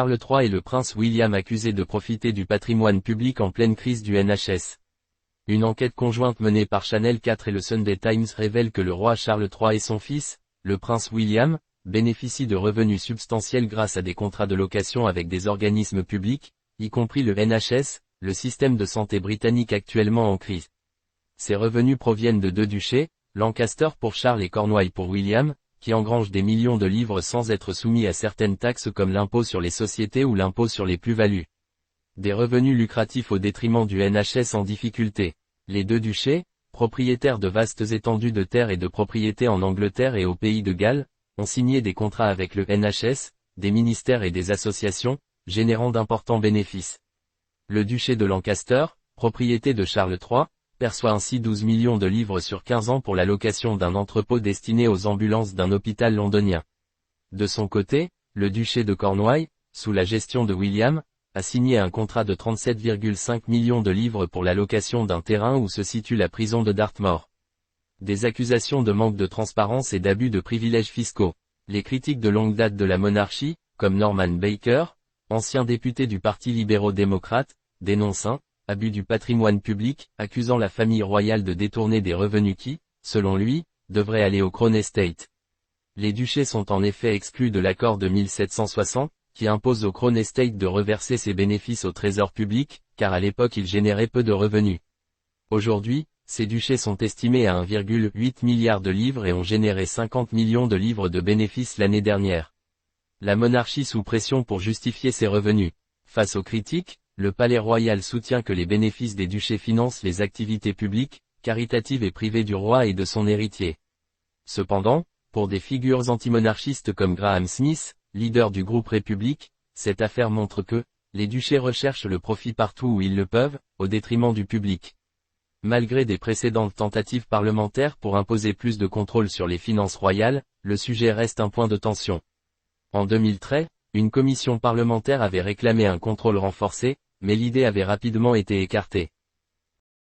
Charles III et le prince William accusés de profiter du patrimoine public en pleine crise du NHS. Une enquête conjointe menée par Channel 4 et le Sunday Times révèle que le roi Charles III et son fils, le prince William, bénéficient de revenus substantiels grâce à des contrats de location avec des organismes publics, y compris le NHS, le système de santé britannique actuellement en crise. Ces revenus proviennent de deux duchés, Lancaster pour Charles et Cornouailles pour William, qui engrangent des millions de livres sans être soumis à certaines taxes comme l'impôt sur les sociétés ou l'impôt sur les plus-values. Des revenus lucratifs au détriment du NHS en difficulté. Les deux duchés, propriétaires de vastes étendues de terres et de propriétés en Angleterre et au pays de Galles, ont signé des contrats avec le NHS, des ministères et des associations, générant d'importants bénéfices. Le duché de Lancaster, propriété de Charles III, perçoit ainsi 12 millions de livres sur 15 ans pour la location d'un entrepôt destiné aux ambulances d'un hôpital londonien. De son côté, le duché de Cornouailles, sous la gestion de William, a signé un contrat de 37,5 millions de livres pour la location d'un terrain où se situe la prison de Dartmoor. Des accusations de manque de transparence et d'abus de privilèges fiscaux. Les critiques de longue date de la monarchie, comme Norman Baker, ancien député du Parti libéraux-démocrate, dénoncent un abus du patrimoine public, accusant la famille royale de détourner des revenus qui, selon lui, devraient aller au Crown Estate. Les duchés sont en effet exclus de l'accord de 1760, qui impose au Crown Estate de reverser ses bénéfices au trésor public, car à l'époque ils généraient peu de revenus. Aujourd'hui, ces duchés sont estimés à 1,8 milliard de livres et ont généré 50 millions de livres de bénéfices l'année dernière. La monarchie sous pression pour justifier ses revenus. Face aux critiques, le palais royal soutient que les bénéfices des duchés financent les activités publiques, caritatives et privées du roi et de son héritier. Cependant, pour des figures antimonarchistes comme Graham Smith, leader du groupe République, cette affaire montre que, les duchés recherchent le profit partout où ils le peuvent, au détriment du public. Malgré des précédentes tentatives parlementaires pour imposer plus de contrôle sur les finances royales, le sujet reste un point de tension. En 2013, une commission parlementaire avait réclamé un contrôle renforcé, mais l'idée avait rapidement été écartée.